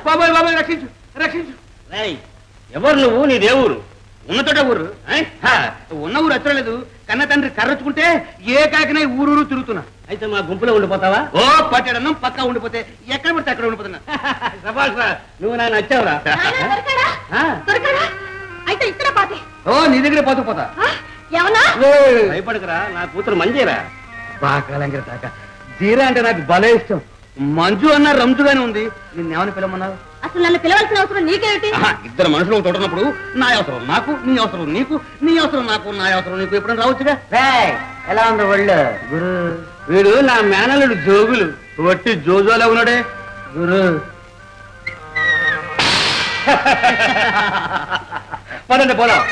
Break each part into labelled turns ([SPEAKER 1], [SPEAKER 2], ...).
[SPEAKER 1] బాబాయ్ బాబాయ్ రక్షించు రక్షించు. ఎవరు నువ్వు? నీ దేవురు ఉన్నతోట ఊరు ఉన్న ఊరు వచ్చలేదు. కన్న తండ్రి కర్రొచ్చుకుంటే ఏ కాకినా ఊరూరు తిరుగుతున్నా.
[SPEAKER 2] అయితే మా గుంపులో ఉండిపోతావా?
[SPEAKER 1] ఓ పట్టడనం పక్కా ఉండిపోతే ఎక్కడ పడితే అక్కడ ఉండిపోతున్నా.
[SPEAKER 2] నువ్వు నా నచ్చావురా.
[SPEAKER 1] ఓ నీ దగ్గరే పోతా
[SPEAKER 2] భయపడకరా, నా కూతురు మంజీరా.
[SPEAKER 1] బాగా తాక జీరా అంటే నాకు భలే ఇష్టం. మంజు అన్న రంజుగానే ఉంది. నిన్నేమని పిలవమన్నావు?
[SPEAKER 3] అసలు నన్ను పిలవాల్సిన అవసరం నీకేమిటి?
[SPEAKER 1] ఇద్దరు మనుషులు తోడున్నప్పుడు నా అవసరం నాకు, నీ అవసరం నీకు, నీ అవసరం నాకు, నా అవసరం నీకు ఎప్పుడైనా రావచ్చుగా.
[SPEAKER 2] ఎలా ఉంది ఒళ్ళు?
[SPEAKER 1] గురు వీడు నా మేనల్లుడు జోగులు. వట్టి జోజోలా ఉన్నాడే గురు. పదండి పోదాం.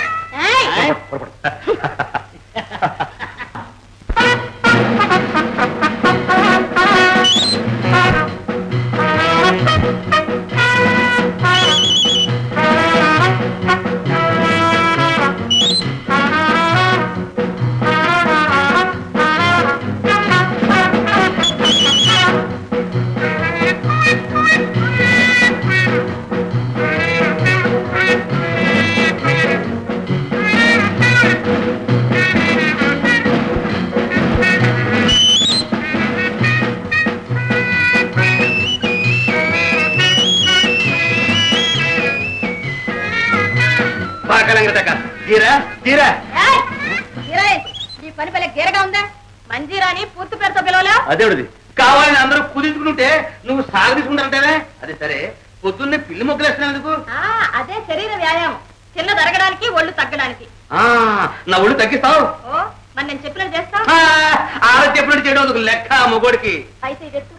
[SPEAKER 1] అదేవిడిది కావాలని అందరూ కుదించుకుంటే నువ్వు సాగదీసుకుంటారంటేనే. అది సరే, పొద్దున్నే పిల్లి మొక్కలేస్తున్నందుకు?
[SPEAKER 3] అదే శరీర వ్యాయామం, చిన్న తరగడానికి ఒళ్ళు తగ్గడానికి.
[SPEAKER 1] నా ఒళ్ళు తగ్గిస్తావు?
[SPEAKER 3] మరి నేను చెప్పినట్టు చేస్తావు?
[SPEAKER 1] ఆడ చెప్పినట్టు చేయడం ఒక లెక్క మొగోడికి.
[SPEAKER 3] అయితే ఇది ఎత్తు.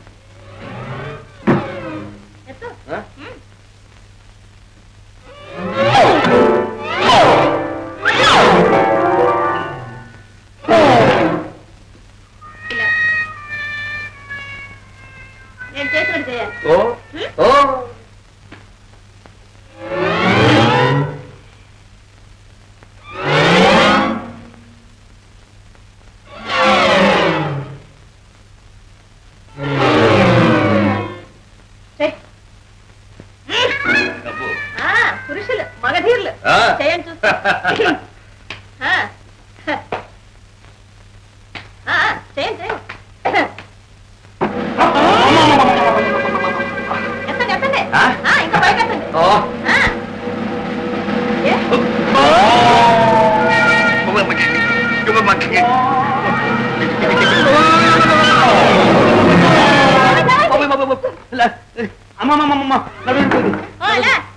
[SPEAKER 3] నేను చేసినట్టు చేయాలి. పురుషులు మగధీర్లు చేయండి చూస్తా. చేయండి చేయండి. ఎత్తండి ఎత్తండి, ఇంకా పైకి ఎత్తండి.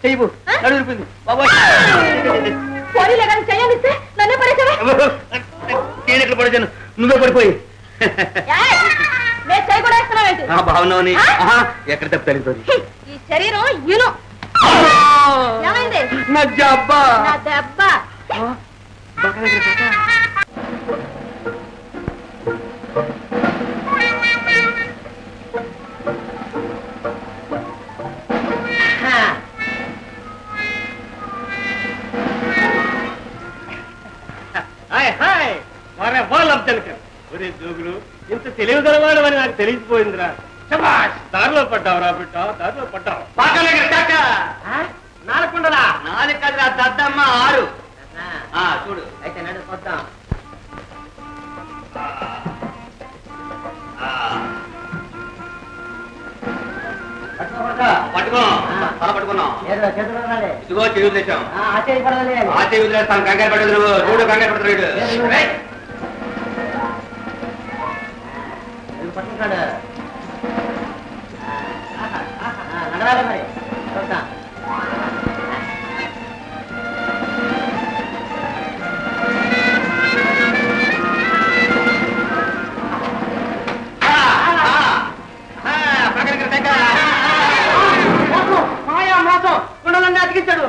[SPEAKER 1] చెయ్యి నడురిపోయింది బాబాయ్.
[SPEAKER 3] పోనీలే కానీ చేయాలిస్తే నన్నే పడేసావా?
[SPEAKER 1] నేను ఎక్కడ పడేసాను? నువ్వే పడిపోయి భావనని ఎక్కడ తప్పుతుంది?
[SPEAKER 3] ఈ శరీరం యూను ఏమైంది?
[SPEAKER 1] నా దెబ్బ
[SPEAKER 3] నా దెబ్బ.
[SPEAKER 2] జోగులు ఇంత తెలివిగలవాడు అని నాకు తెలిసిపోయిందిరా. దారిలో పడ్డావురా బిడ్డ, దారిలో పడ్డావు.
[SPEAKER 1] నాలుగుండలా? నాలుగు కదరా దద్దమ్మ 6. చూడు
[SPEAKER 2] అయితే నడు వద్దాం.
[SPEAKER 1] పట్టుకో తల పట్టుకున్నాం. ఇదిగో చెవి వదిలేసాం. ఆ చెవి వదిలేస్తాను. కంగారు పడదు నువ్వు. రోడ్డు కంగారు పడుతున్నాడు.
[SPEAKER 2] పట్టుకుంటాడు నడవాలి మరి. చూద్దాం.
[SPEAKER 1] అతికించాడు.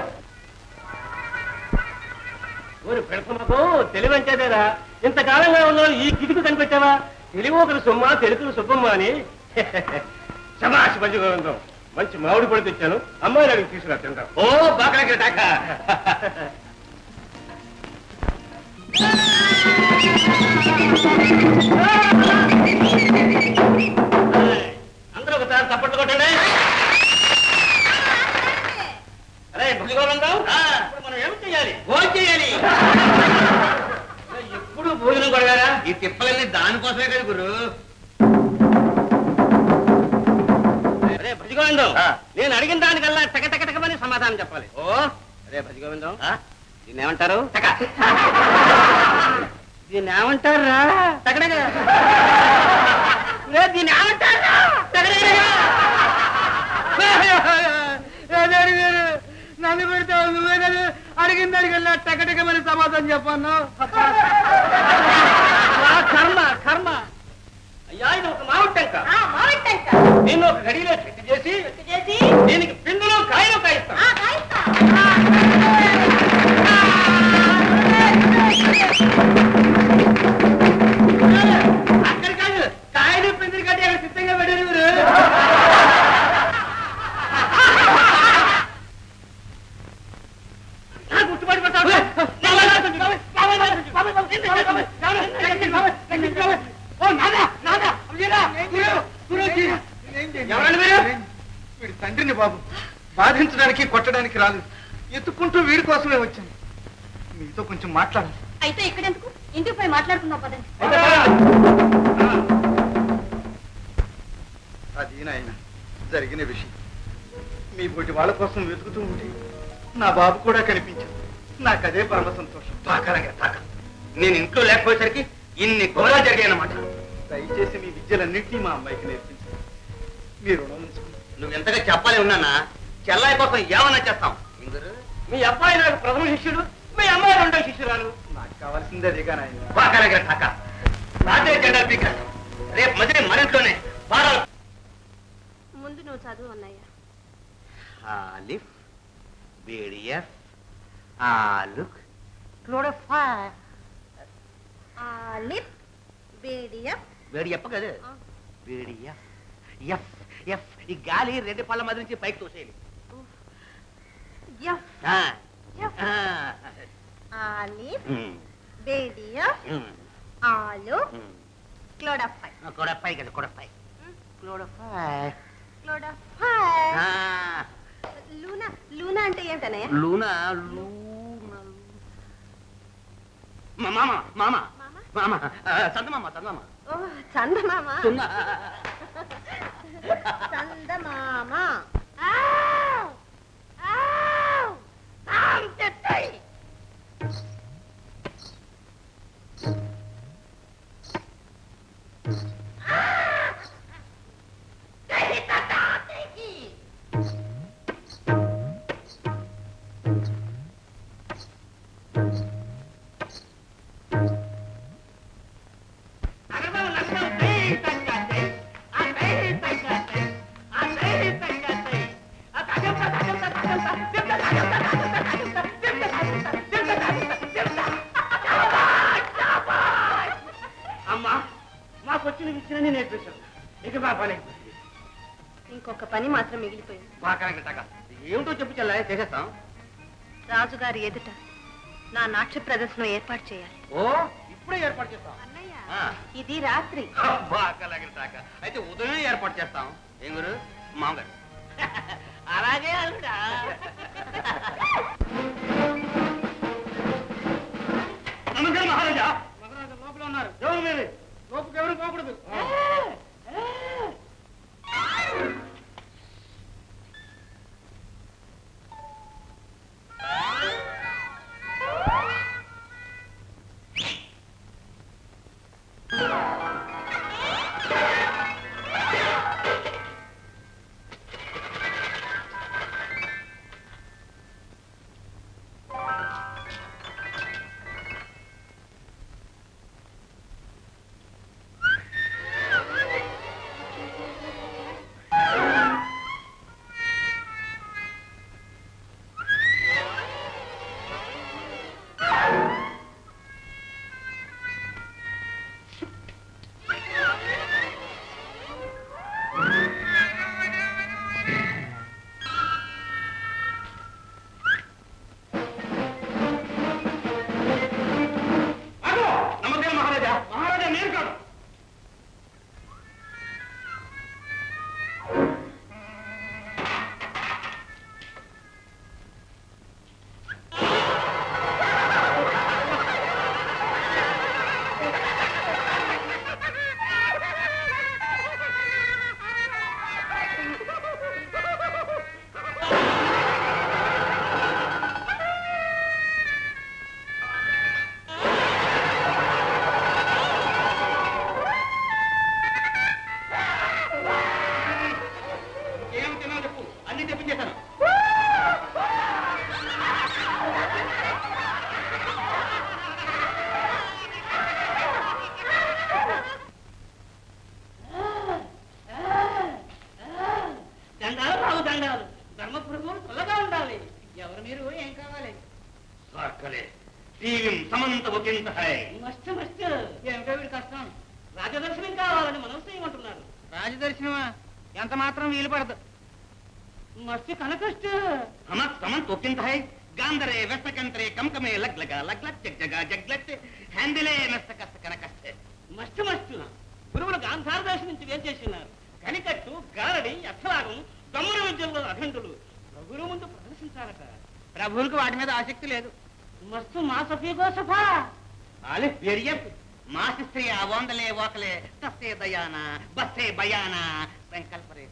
[SPEAKER 2] ఊరు పెడసమ్మకు తెలివంచేదేరా. ఇంతకాలంగా ఉన్న ఈ కిటికీ కనిపెట్టావా? తెలివి ఒకరు సొమ్మ, తెలుగులు సుబ్బమ్మ అని. శభాష్ మంచి గోవిందం. మంచి మామిడి పడి తెచ్చాను, అమ్మాయి అడిగి తీసుకురా తింటాం.
[SPEAKER 1] ఓ బాగా
[SPEAKER 2] అందరూ ఒకసారి తప్పట్టు కొట్టండి. అరే భుజగోవిందం, మనం ఏం చేయాలి?
[SPEAKER 1] భోజనం చేయాలి.
[SPEAKER 2] ఎప్పుడు భోజనం కొడగారా?
[SPEAKER 1] ఈ తిప్పలన్నీ దానికోసమే కదా గురు.
[SPEAKER 2] అరే భుజగోవిందం, నేను అడిగిన దానికల్లా టకటకటకమని సమాధానం చెప్పాలి. ఓ అరే భుజగోవిందం, దీన్ని ఏమంటారు? దీన్ని ఏమంటారా? టకటక. దీన్ని ఏమంటారా?
[SPEAKER 1] నన్ను పెడతావు నువ్వే కదా అడిగిన దానికల్లా టకటకమని సమాధానం చెప్పాను.
[SPEAKER 2] కర్మ కర్మ. అయ్యా ఇది ఒక మామిడి టెంక. దీన్ని ఒక గడిలో చెట్టు చేసి దీనికి పిందులో కాయలు కాయిస్తాం.
[SPEAKER 1] అక్కడ కాదు, కాయలు పిందులు కట్టి అక్కడ సిద్ధంగా పెట్టారు మీరు.
[SPEAKER 4] వీడి తండ్రిని బాబు బాధించడానికి కొట్టడానికి రాలేదు, ఎత్తుకుంటూ వీడి కోసమే వచ్చాను. మీతో కొంచెం మాట్లాడాలి.
[SPEAKER 3] అయితే ఇక్కడెందుకు, ఇంటికి పోయి మాట్లాడుకుందాం పదండి.
[SPEAKER 4] అది నాయన జరిగిన విషయం. మీ పోటీ వాళ్ళ కోసం వెతుకుతూ ఉంటే నా బాబు కూడా కనిపించాడు. నాకు అదే పరమ సంతోషం.
[SPEAKER 1] నేను ఇంట్లో లేకపోయేసరికి ఇన్ని ఘోరాలు జరిగాయన్నమాట.
[SPEAKER 4] దయచేసి మీ విద్యలన్నింటినీ మా అమ్మాయికి నేర్పించారు. మీ రుణం ఉంచుకుని
[SPEAKER 1] నువ్వు ఎంతగా చెప్పాలి ఉన్నానా, చెల్లాయి కోసం ఏమన్నా చేస్తాం.
[SPEAKER 2] మీ అబ్బాయి నాకు ప్రథమ శిష్యుడు, మీ అమ్మాయి రెండో శిష్యురాలు.
[SPEAKER 4] నాకు కావాల్సింది అదేగా నాయన.
[SPEAKER 1] రేపు మధ్య మరింట్లోనే
[SPEAKER 3] ముందు నువ్వు చదువు అన్నయ్య.
[SPEAKER 1] ఆలిఫ్ బేడియఫ్ ఆలుక్ క్లోరోఫైల్.
[SPEAKER 3] ఆలిఫ్ బేడియఫ్.
[SPEAKER 1] వేడియప్ప కదా, వేడియఫ్ ఎఫ్ ఎఫ్. ఈ గాలి రెండు పళ్ళ మధ్య నుంచి పైకి తోసేయాలి.
[SPEAKER 3] F F. ఆలిఫ్ బేడియఫ్ ఆలు క్లోరోఫైల్.
[SPEAKER 1] క్లోరోఫైల్ కదా, క్లోరోఫైల్ క్లోరోఫైల్.
[SPEAKER 3] క్లోరోఫైల్. లూనా. లూనా అంటే ఏంటన్నయ్య?
[SPEAKER 1] లూనా లూనా మామ మామ మామ చందమామ చందమామ.
[SPEAKER 3] ఓ చందమామ. చందమామ. ఇంకొక పని మాత్రం మిగిలిపోయింది.
[SPEAKER 1] ఏమిటో చెప్పు చెల్లా, చేసేస్తాం.
[SPEAKER 3] రాజుగారి ఎదుట నా నాట్య ప్రదర్శన ఏర్పాటు చేయాలి.
[SPEAKER 1] ఓ ఇప్పుడే ఏర్పాటు చేస్తాం.
[SPEAKER 3] అన్నయ్య ఇది రాత్రి.
[SPEAKER 1] అయితే ఉదయం ఏర్పాటు చేస్తాం. ఏం గురు మామగారు? అలాగే అల్లుడా. నమస్కారం మహారాజా. మహారాజా లోపల ఉన్నారు. ఎవరు మీరు? లోపలికి ఎవరు పోకూడదు. జీవిం సమంతముకింత హై.
[SPEAKER 2] మస్తు మస్తు. ఏమిటో వీడి కష్టం. రాజదర్శనం కావాలని మనం చేయమంటున్నారు.
[SPEAKER 1] రాజదర్శనమా? ఎంత మాత్రం వీలు పడదు.
[SPEAKER 2] మస్తు కనకష్ట.
[SPEAKER 1] సమంతొకింత హై. గాంధరే వెస్తకంత్రే కంకమే లగ్లగ లగ్లత్ జగ్జగ జగ్లత్ హ్యాందిలే మెస్తకస్త కనకస్తే.
[SPEAKER 2] మస్తు మస్తు. గురువులు గాంధార దశ నుంచి వేం చేస్తున్నారు. కనికట్టు, గారడి, అర్థలాగం, దమ్ముల విద్యల్లో అఖండులు ప్రభువుల ముందు ప్రదర్శించాలట.
[SPEAKER 1] ప్రభువులకు వాటి మీద ఆసక్తి లేదు.
[SPEAKER 2] మస్తు మా సఫీగో సఫా.
[SPEAKER 1] ఆలే వేరియప్ మాసిస్త్రీ వందలే ఓకలే తస్సే దయానా బస్సే బయానా సంకల్పరే.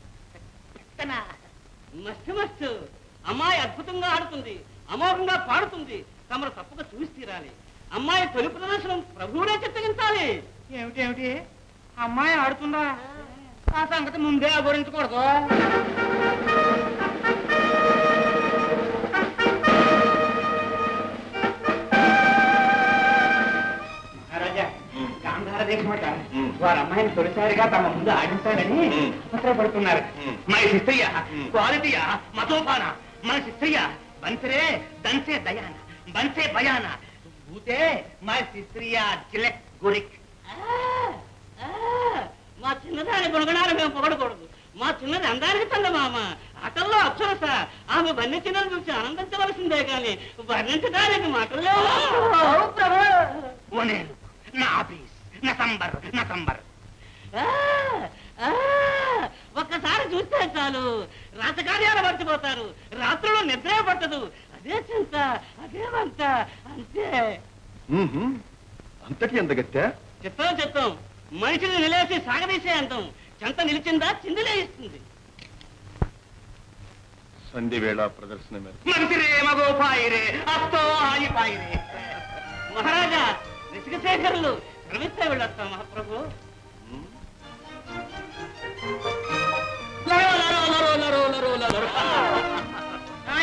[SPEAKER 2] మస్తు మస్తు. అమ్మాయి అద్భుతంగా ఆడుతుంది, అమోఘంగా పాడుతుంది. తమరు తప్పక చూసి తీరాలి. అమ్మాయి తొలి ప్రదర్శనం ప్రభువునే చిత్తగించాలి.
[SPEAKER 1] ఏమిటి అమ్మాయి ఆడుతుందా? ఆ సంగతి ముందే అగురించకూడదు. మహారాజా, గాంధార దేశమట వారి అమ్మాయిని తొలిసారిగా తమ ముందు ఆడించాలని పడుతున్నారు. మన శిస్త్రియ క్వాలిటీయ మతోపాన మన శిస్త్రియ బంసరే దంసే దయాన బంసే బయాన భూతే మన శిస్త్రియ చిలక్ గురిక్.
[SPEAKER 2] మా చిన్నదాని గుణగణాలు మేము పొగడకూడదు. మా చిన్నది అందానికి చందమామ, ఆటల్లో అక్షరస. ఆమె వన్య చిన్నలు చూసి ఆనందించవలసిందే కానీ వర్ణించడానికి మాటలు. ఒక్కసారి చూస్తే చాలు రాజకార్యాలు మర్చిపోతారు. రాత్రులు నిద్రే పట్టదు. అదే చింత, అదే వంత, అంతే.
[SPEAKER 5] అంతకి ఎంత గట్టా?
[SPEAKER 2] చిత్తం మనిషిని నిలేసి సాగదీసే అంటాం. చెంత నిలిచిందా చిందులే ఇస్తుంది.
[SPEAKER 5] సంధి వేళ ప్రదర్శన
[SPEAKER 2] మహారాజా ఋషికశేఖరులు ప్రవిస్తే వెళ్ళొస్తాం మహాప్రభు.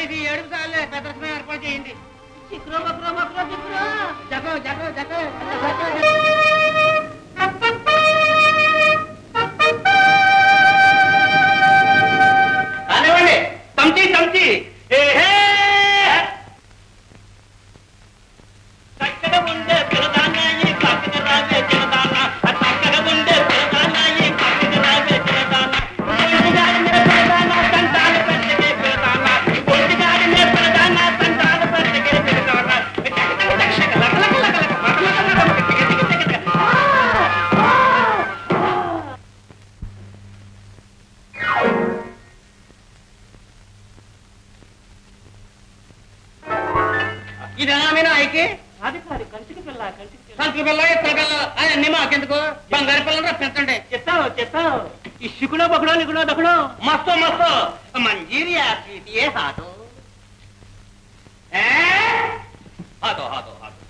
[SPEAKER 1] ఇది 7 సార్లే ప్రదర్శన ఏర్పాటు చేయండి.
[SPEAKER 2] చిక్రో బక్రో బక్రో చిక్రో
[SPEAKER 1] జగో జగో జగో కానివ్వండి. తమ్చి తమ్చి
[SPEAKER 2] చక్కడ ఉండే పిల్లదాన్ని పక్కన రావే చిన్నదాన్న. చక్కడ ఉండే పిల్లదాన్ని పక్కన రావే చిన్నదాన్న. ఒంటిగాడినే పిల్లదాన్న తంటాలు పెట్టగే పిల్లదాన్న. ఒంటిగాడినే పిల్లదాన్న తంటాలు పెట్టగే పిల్లదాన్న.
[SPEAKER 1] ఇదేనా మీనా ఐకి?
[SPEAKER 2] అది కాదు కంచికి పిల్ల, కంచికి పిల్ల.
[SPEAKER 1] సంతకి పిల్ల ఇతర పిల్ల అవన్నీ మాకెందుకు? బంగారు పిల్లలు రప్పించండి.
[SPEAKER 2] చెత్తావు ఈ శికుడో బకుడో నికుడో దకుడో
[SPEAKER 1] మస్తు మస్తు మంజీరియా స్వీటియే హాతో హాతో హాతో హాతో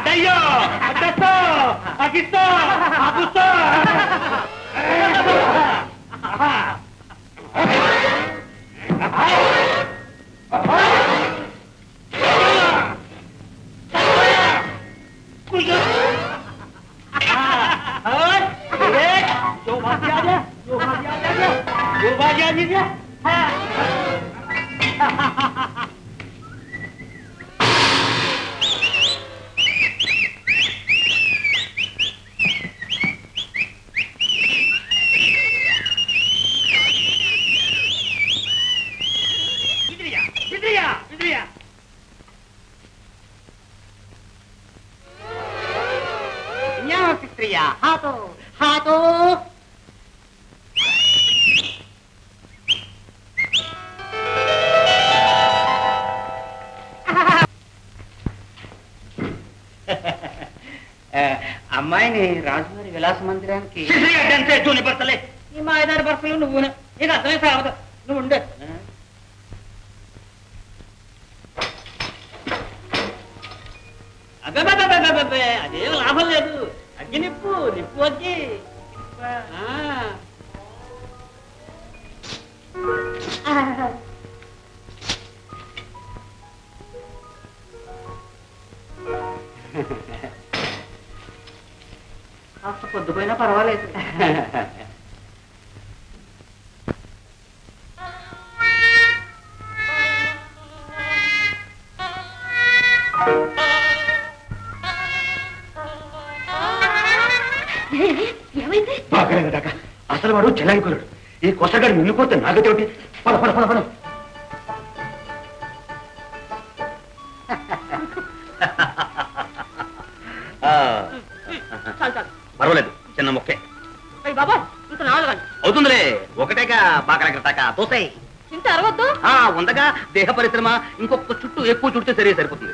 [SPEAKER 2] దయ్యో అడ్డస్తో అగిస్తో అగుస్తో.
[SPEAKER 1] హాతో హాతో అమ్మాయిని రాజుగారి విలాస మందిరానికి జూని భర్తలే. ఈ మాయదారి భర్తలు నువ్వు నీకు అర్థమే సాగదు. నువ్వు ఉండే
[SPEAKER 2] అబ్బే అదేం లాభం లేదు. అగ్గి నిప్పు నిప్పు అగ్గి.
[SPEAKER 1] కాస్త పొద్దుపోయినా పర్వాలేదు. అసలు వాడు చెల్లాయికోలేడు. ఈ కొసగాడు నిన్నుకోతే నాగతేమిటి? పద పద పద పద. పర్వాలేదు, చిన్న మొక్కే
[SPEAKER 3] బాబా ఇంత నాలుగండి
[SPEAKER 1] అవుతుందిలే. ఒకటేగా బాగా తోసాయి
[SPEAKER 3] ఇంత అరవద్దు.
[SPEAKER 1] ఉండగా దేహ పరిశ్రమ ఇంకొక చుట్టూ ఎక్కువ చుడితే సరిపోతుంది.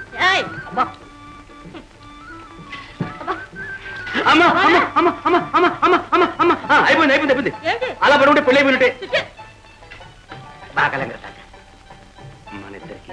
[SPEAKER 1] అయిపోయింది అయిపోయింది అయిపోయింది. అలా పడుంటే పెళ్ళి అయిపోయినట్టే. బాగా మన ఇద్దరికి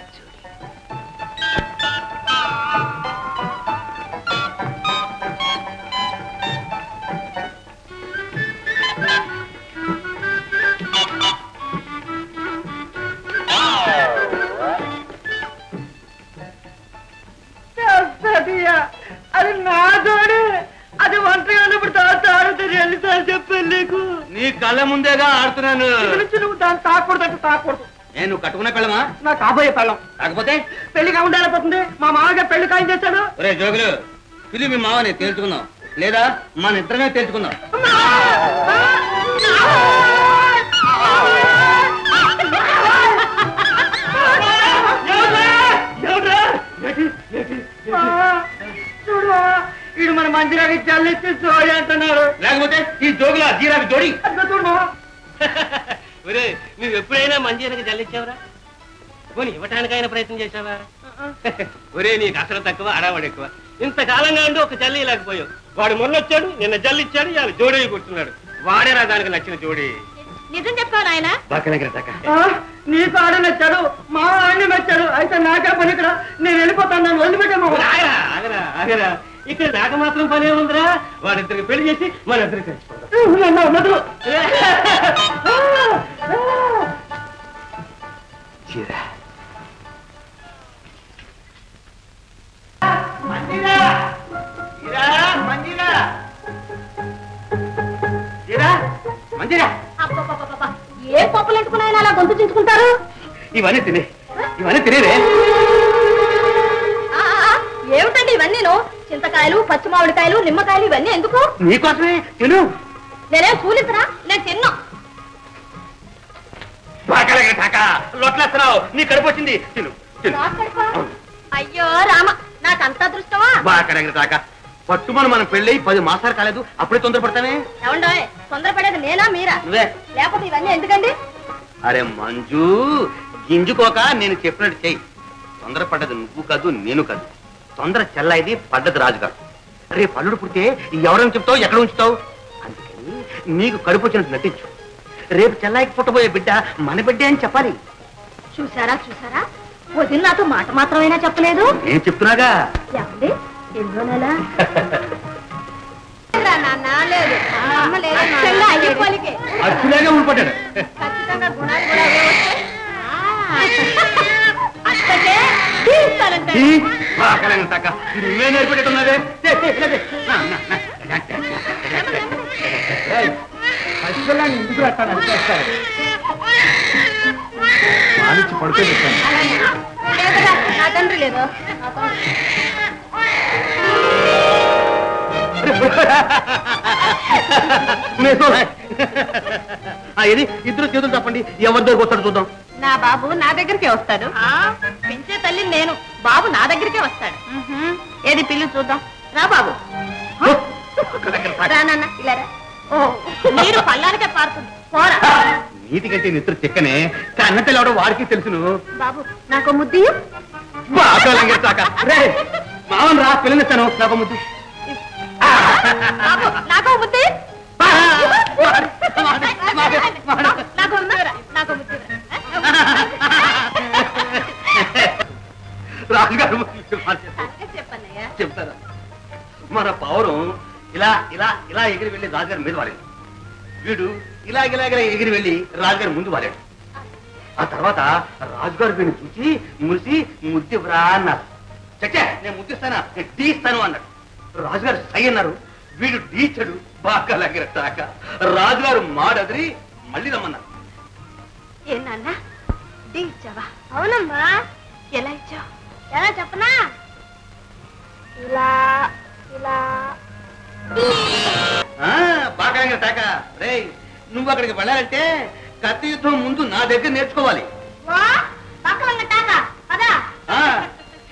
[SPEAKER 2] అది నా తోడే. అది ఒంటరిగా ఉన్నప్పుడు తాగుతారు ఎన్నిసార్లు చెప్పాను నీకు?
[SPEAKER 1] నీ కళ్ళ ముందేగా ఆడుతున్నాను.
[SPEAKER 2] నువ్వు దాన్ని తాకూడదంటే తాకూడదు.
[SPEAKER 1] నేను కట్టుకున్న పెళ్ళమా?
[SPEAKER 2] నా కాబోయే పెళ్ళం.
[SPEAKER 1] కాకపోతే
[SPEAKER 2] పెళ్లిగా ఉండాలిపోతుంది. మా మామగారు పెళ్లి ఖాయం చేశాడు.
[SPEAKER 1] ఒరే జోగులు, పిలి మీ మావని తేల్చుకుందాం, లేదా మన ఇద్దరమే తేల్చుకుందాం.
[SPEAKER 2] చూడు, వీడు మన మందిరానికి చల్లిచ్చి జోడి అంటున్నాడు.
[SPEAKER 1] లేకపోతే ఈ జోగుల జీరాకి జోడి.
[SPEAKER 2] చూడు,
[SPEAKER 6] ఒరే నువ్వు ఎప్పుడైనా మంజీరకు జల్లిచ్చావురా? పోనీ ఇవ్వటానికైనా ప్రయత్నం చేశావా? ఒరే నీకు అసలు తక్కువ, అడావాడు ఎక్కువ. ఇంతకాలంగా ఉండి ఒక జల్లి లేకపోయావు. వాడు మొన్నొచ్చాడు, నిన్న జల్లిచ్చాడు, ఇవాళ జోడీ కూర్చున్నాడు. వాడేరా దానికి నచ్చిన జోడి.
[SPEAKER 3] నిజం చెప్పావు నాయన.
[SPEAKER 2] నీకు ఆడ నచ్చాడు, మా ఆయన నచ్చాడు. అయితే నాకే పని ఇక్కడ. నేను వెళ్ళిపోతాను, నన్ను వదిలిపెట్టాము.
[SPEAKER 6] ఆగరా ఆగరా ఆగరా, ఇక్కడ నాకు మాత్రం పనే ఉందిరా. వాడిద్దరికి పెళ్లి చేసి మన ఇద్దరికి చచ్చిపోతాం.
[SPEAKER 3] ఏ పప్పులు ఎంటుకున్నాయని అలా గొంతు చించుకుంటారు?
[SPEAKER 1] ఇవన్నీ తినేవే.
[SPEAKER 3] ఏమిటండి ఇవన్నీ? చింతకాయలు, పచ్చి మామిడికాయలు, నిమ్మకాయలు ఇవన్నీ ఎందుకు?
[SPEAKER 1] నీకోసమే తిను.
[SPEAKER 3] నేనేం కూలిస్తున్నా? నేను తిన్నా.
[SPEAKER 1] లొట్లేస్తున్నావు, నీ కడుపు వచ్చింది. తిను తిను.
[SPEAKER 3] అయ్యో రామ, నాకంత అదృష్టమా?
[SPEAKER 1] బాగా తాక. పట్టుమని మనం పెళ్ళి 10 మాసాలు కాలేదు, అప్పుడే తొందరపడతానే.
[SPEAKER 3] ఏమండోయ్, తొందరపడేది నేనా మీరా?
[SPEAKER 1] నువ్వే.
[SPEAKER 3] లేకపోతే ఇవన్నీ ఎందుకండి?
[SPEAKER 1] అరే మంజు, గింజుకోక నేను చెప్పినట్టు చెయ్యి. తొందరపడ్డది నువ్వు కాదు, నేను కాదు. తొందర చెల్లాయిది, పడ్డది రాజుగారు. రేపు అల్లుడు పుడితే ఎవరైనా చెప్తావు, ఎక్కడ ఉంచుతావు? అందుకని నీకు కడుపు వచ్చినట్టు నటించు. రేపు చెల్లాయికి పుట్టబోయే బిడ్డ మన బిడ్డే అని చెప్పాలి.
[SPEAKER 3] చూసారా చూసారా, వదిన నాతో మాట మాత్రమైనా చెప్పలేదు.
[SPEAKER 1] నేను చెప్తున్నాగా.
[SPEAKER 3] ఏమండి, ఎన్నో నెల?
[SPEAKER 1] అచ్చులాగా ఉండిపడ్డాడు.
[SPEAKER 3] ఖచ్చితంగా గుణాలు కూడా అవే వస్తాయి. అత్తకే తీరుస్తానంటే.
[SPEAKER 1] నువ్వే నేర్పెట్టున్నదే.
[SPEAKER 2] ఇంటికి రాస్తాను అనిపిస్తాను. మాలిచ్చి పడుకోబెట్టాను.
[SPEAKER 3] లేదురా, నా తండ్రి లేదు.
[SPEAKER 1] ఇది ఇద్దరు చేతులు తప్పండి, ఎవరి దగ్గరకు వస్తాడు చూద్దాం.
[SPEAKER 3] నా బాబు నా దగ్గరికే వస్తాడు. పెంచే తల్లి నేను, బాబు నా దగ్గరికే వస్తాడు. ఏది పిల్లి చూద్దాం. రా బాబు. రా నాన్న, ఇలా రా. ఓ, నీరు పల్లానికే పారుతుంది. పోరా.
[SPEAKER 1] నీటి కంటే నిద్ర చిక్కనే, కన్న తెలవడం వాడికి తెలుసును.
[SPEAKER 3] బాబు నాకు ముద్దు.
[SPEAKER 1] మామన్ రా, పిల్లనిస్తాను. నాకు ముద్దు.
[SPEAKER 3] బాబు నాకు ముద్దు. నాకు ముద్దు.
[SPEAKER 1] రాజుగారు
[SPEAKER 3] చెప్పన్నయ్యా.
[SPEAKER 1] చెప్తారా? మన పౌరం ఇలా ఇలా ఇలా ఎగిరి వెళ్ళి రాజుగారి మీద వాడాడు. వీడు ఇలా ఇలా ఇలా ఎగిరి వెళ్ళి రాజుగారి ముందు వాడాడు. ఆ తర్వాత రాజుగారు వీడిని చూసి మురిసి ముద్దివ్రా అన్నారు. చచ్చా, నేను ముద్దిస్తానా, నేను టీ ఇస్తాను అన్నాడు. రాజుగారు సై అన్నారు. వీడు డీచాడు. బాగా లాగిన తాక రాజుగారు మాడదిరి మళ్ళీ రమ్మన్నారు.
[SPEAKER 3] ఏ నాన్న, టీ ఇచ్చావా? అవునమ్మా. ఎలా ఇచ్చావు? ఎలా చెప్పనా? ఇలా ఇలా.
[SPEAKER 1] బాగా తాక రే, నువ్వు అక్కడికి వెళ్ళాలంటే కత్తి యుద్ధం ముందు నా దగ్గర నేర్చుకోవాలి.